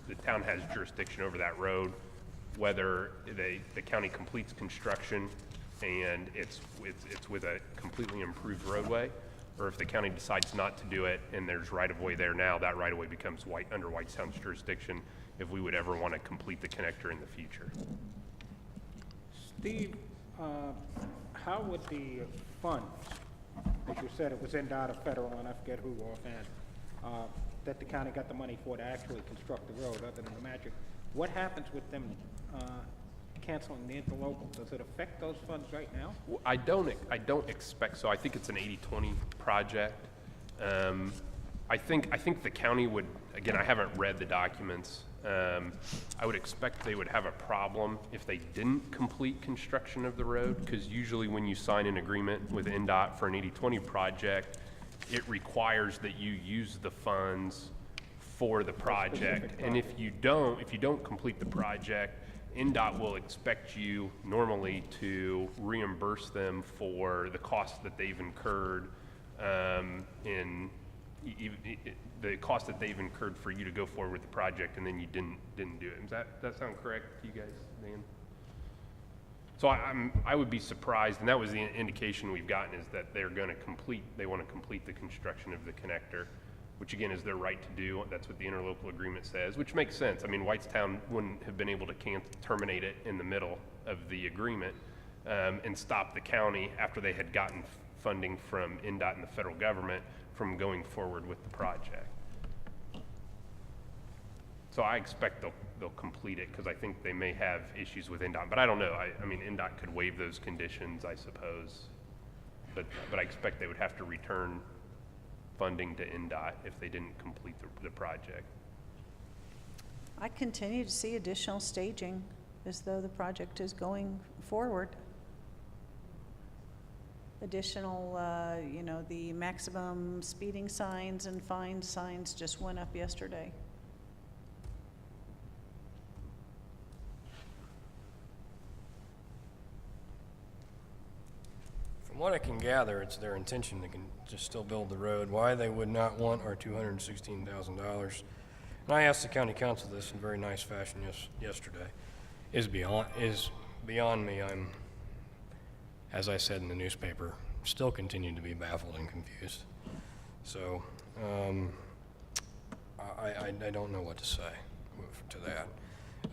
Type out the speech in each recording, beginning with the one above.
the town has jurisdiction over that road, whether the county completes construction and it's with a completely improved roadway, or if the county decides not to do it and there's right-of-way there now, that right-of-way becomes under Whitestown's jurisdiction if we would ever want to complete the connector in the future. Steve, how would the funds, as you said, it was NDOT or federal, and I forget who offhand, that the county got the money for to actually construct the road, other than the magic, what happens with them canceling the interlocal? Does it affect those funds right now? Well, I don't expect so. I think it's an 80-20 project. I think the county would, again, I haven't read the documents. I would expect they would have a problem if they didn't complete construction of the road, because usually when you sign an agreement with NDOT for an 80-20 project, it requires that you use the funds for the project. And if you don't complete the project, NDOT will expect you normally to reimburse them for the costs that they've incurred the cost that they've incurred for you to go forward with the project, and then you didn't do it. Does that sound correct to you guys, Dan? So I would be surprised, and that was the indication we've gotten, is that they want to complete the construction of the connector, which again is their right to do. That's what the interlocal agreement says, which makes sense. I mean, Whitestown wouldn't have been able to terminate it in the middle of the agreement and stop the county after they had gotten funding from NDOT and the federal government from going forward with the project. So I expect they'll complete it, because I think they may have issues with NDOT, but I don't know. I mean, NDOT could waive those conditions, I suppose, but I expect they would have to return funding to NDOT if they didn't complete the project. I continue to see additional staging as though the project is going forward. Additional, the maximum speeding signs and fine signs just went up yesterday. From what I can gather, it's their intention to still build the road. Why they would not want our $216,000, and I asked the county council this in very nice fashion yesterday, is beyond me. I'm, as I said in the newspaper, still continue to be baffled and confused. So I don't know what to say to that.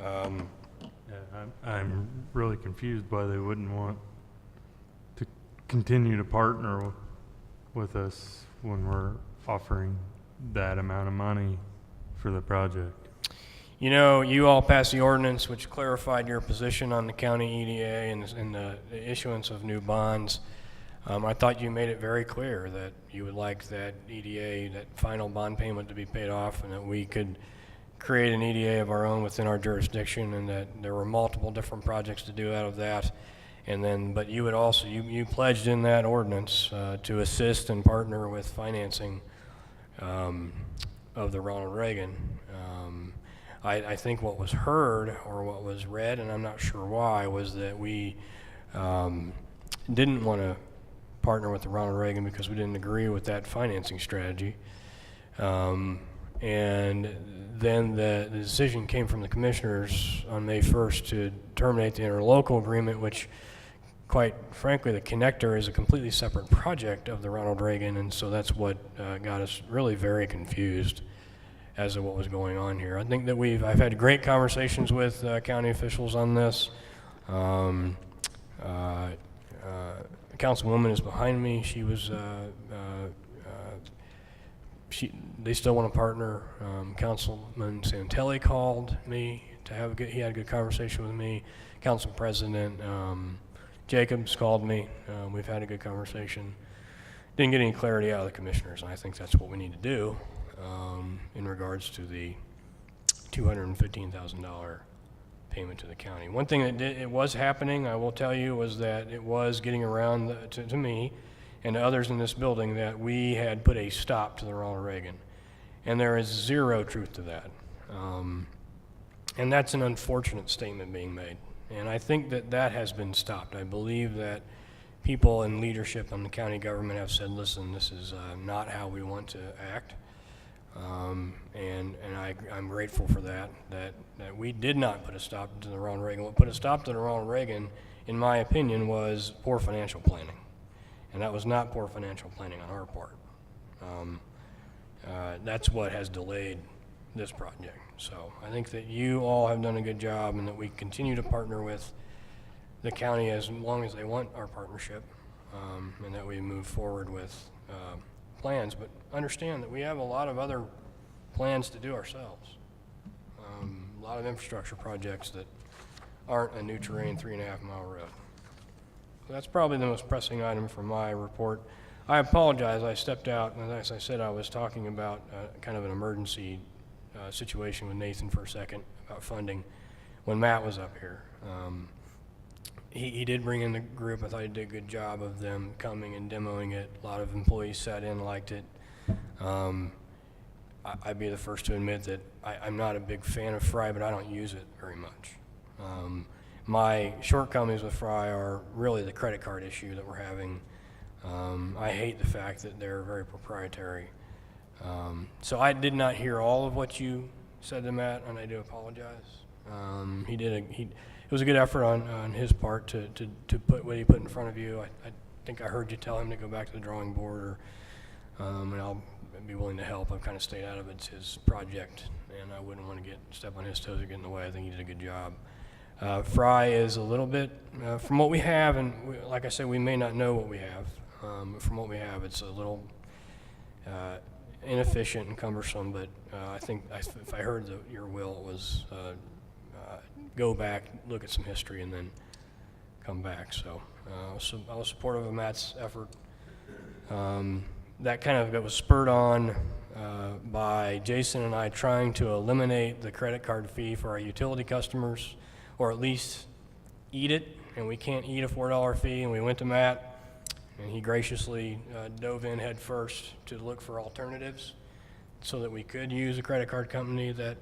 Yeah, I'm really confused why they wouldn't want to continue to partner with us when we're offering that amount of money for the project. You know, you all passed the ordinance which clarified your position on the county EDA and the issuance of new bonds. I thought you made it very clear that you would like that EDA, that final bond payment, to be paid off, and that we could create an EDA of our own within our jurisdiction, and that there were multiple different projects to do out of that. And then, but you would also, you pledged in that ordinance to assist and partner with financing of the Ronald Reagan. I think what was heard or what was read, and I'm not sure why, was that we didn't want to partner with the Ronald Reagan because we didn't agree with that financing strategy. And then the decision came from the commissioners on May 1st to terminate the interlocal agreement, which, quite frankly, the connector is a completely separate project of the Ronald Reagan, and so that's what got us really very confused as to what was going on here. I think that I've had great conversations with county officials on this. The councilwoman is behind me. She was, they still want to partner. Councilman Santelli called me to have he had a good conversation with me. Council President Jacobs called me. We've had a good conversation. Didn't get any clarity out of the commissioners, and I think that's what we need to do in regards to the $215,000 payment to the county. One thing that it was happening, I will tell you, was that it was getting around to me and to others in this building that we had put a stop to the Ronald Reagan. And there is zero truth to that. And that's an unfortunate statement being made. And I think that that has been stopped. I believe that people in leadership in the county government have said, listen, this is not how we want to act. I'm grateful for that we did not put a stop to the Ronald Reagan. What put a stop to the Ronald Reagan, in my opinion, was poor financial planning. And that was not poor financial planning on our part. That's what has delayed this project. So I think that you all have done a good job and that we continue to partner with the county as long as they want our partnership, and that we move forward with plans. But understand that we have a lot of other plans to do ourselves. A lot of infrastructure projects that aren't a new terrain 3.5-mile road. So that's probably the most pressing item for my report. I apologize, I stepped out, and as I said, I was talking about kind of an emergency situation with Nathan for a second about funding when Matt was up here. He did bring in the group. I thought he did a good job of them coming and demoing it. A lot of employees sat in, liked it. I'd be the first to admit that I'm not a big fan of Fry, but I don't use it very much. My shortcomings with Fry are really the credit card issue that we're having. I hate the fact that they're very proprietary. So I did not hear all of what you said to Matt, and I do apologize. It was a good effort on his part to put what he put in front of you. I think I heard you tell him to go back to the drawing board, and I'll be willing to help. I've kind of stayed out of it. It's his project, and I wouldn't want to step on his toes or get in the way. I think he did a good job. Fry is a little bit, from what we have, and like I said, we may not know what we have. But from what we have, it's a little inefficient and cumbersome, but I think if I heard your will, it was go back, look at some history, and then come back. So I was supportive of Matt's effort. That kind of was spurred on by Jason and I trying to eliminate the credit card fee for our utility customers, or at least eat it, and we can't eat a $4 fee, and we went to Matt, and he graciously dove in head first to look for alternatives so that we could use a credit card company that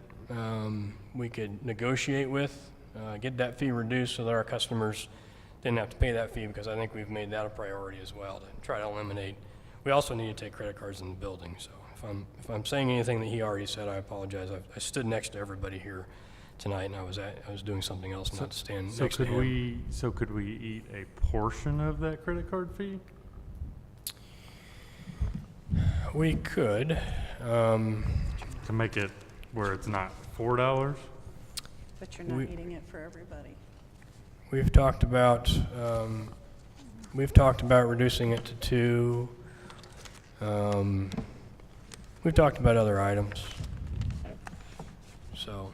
we could negotiate with, get that fee reduced so that our customers didn't have to pay that fee, because I think we've made that a priority as well to try to eliminate. We also need to take credit cards in the building, so if I'm saying anything that he already said, I apologize. I stood next to everybody here tonight, and I was doing something else, not to stand next to him. So could we eat a portion of that credit card fee? We could. To make it where it's not $4? But you're not eating it for everybody. We've talked about reducing it to 2. We've talked about other items. So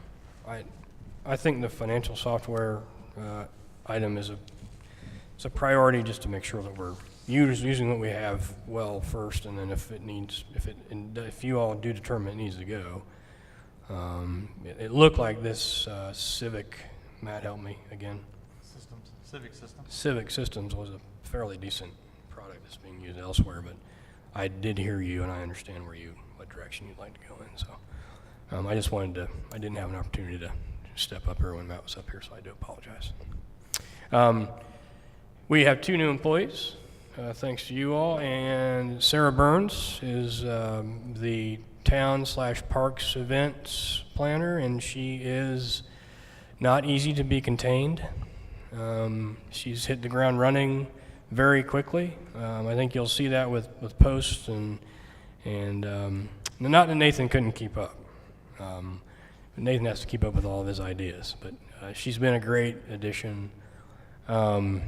I think the financial software item is a priority, just to make sure that we're using what we have well first, and then if you all do determine it needs to go. It looked like this Civic, Matt, help me again. Civic Systems was a fairly decent product that's being used elsewhere, but I did hear you, and I understand what direction you'd like to go in. So I just I didn't have an opportunity to step up here when Matt was up here, so I do apologize. We have 2 new employees, thanks to you all, and Sarah Burns is the town/parks events planner, and she is not easy to be contained. She's hit the ground running very quickly. I think you'll see that with posts and not that Nathan couldn't keep up. Nathan has to keep up with all of his ideas, but she's been a great addition. And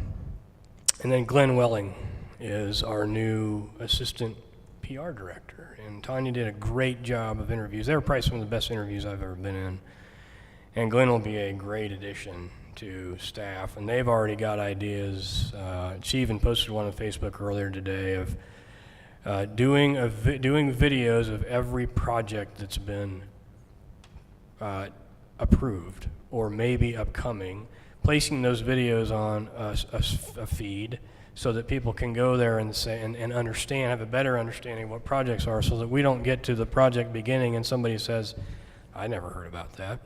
then Glenn Welling is our new assistant PR director, and Tanya did a great job of interviews. They were probably some of the best interviews I've ever been in, and Glenn will be a great addition to staff, and they've already got ideas. She even posted one on Facebook earlier today of doing videos of every project that's been approved or maybe upcoming, placing those videos on a feed so that people can go there and say and understand, have a better understanding of what projects are, so that we don't get to the project beginning and somebody says, I never heard about that.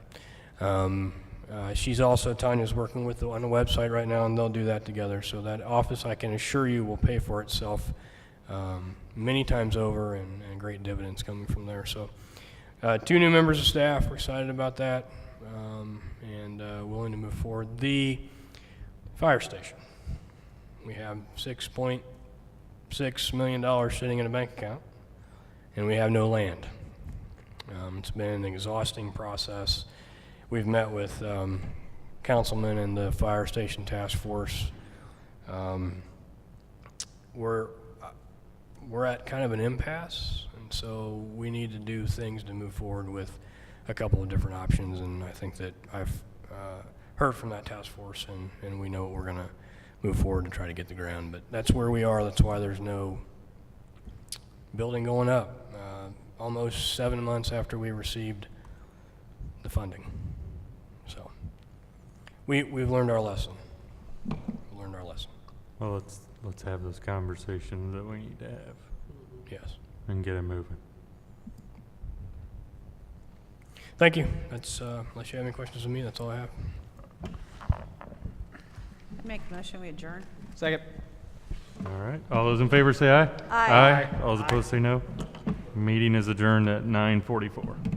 She's also, Tanya's working on the website right now, and they'll do that together. So that office, I can assure you, will pay for itself many times over, and great dividends coming from there. So 2 new members of staff, we're excited about that, and willing to move forward. The fire station, we have $6.6 million sitting in a bank account, and we have no land. It's been an exhausting process. We've met with councilmen and the fire station task force. We're at kind of an impasse, and so we need to do things to move forward with a couple of different options, and I think that I've heard from that task force, and we know what we're going to move forward and try to get the ground. But that's where we are. That's why there's no building going up almost 7 months after we received the funding. So we've learned our lesson. We've learned our lesson. Well, let's have those conversations that we need to have Yes. and get it moving. Thank you. That's unless you have any questions of me, that's all I have. Make a motion, we adjourn. Second. All right. All those in favor say aye. Aye. All those opposed say no. Meeting is adjourned at 9:44.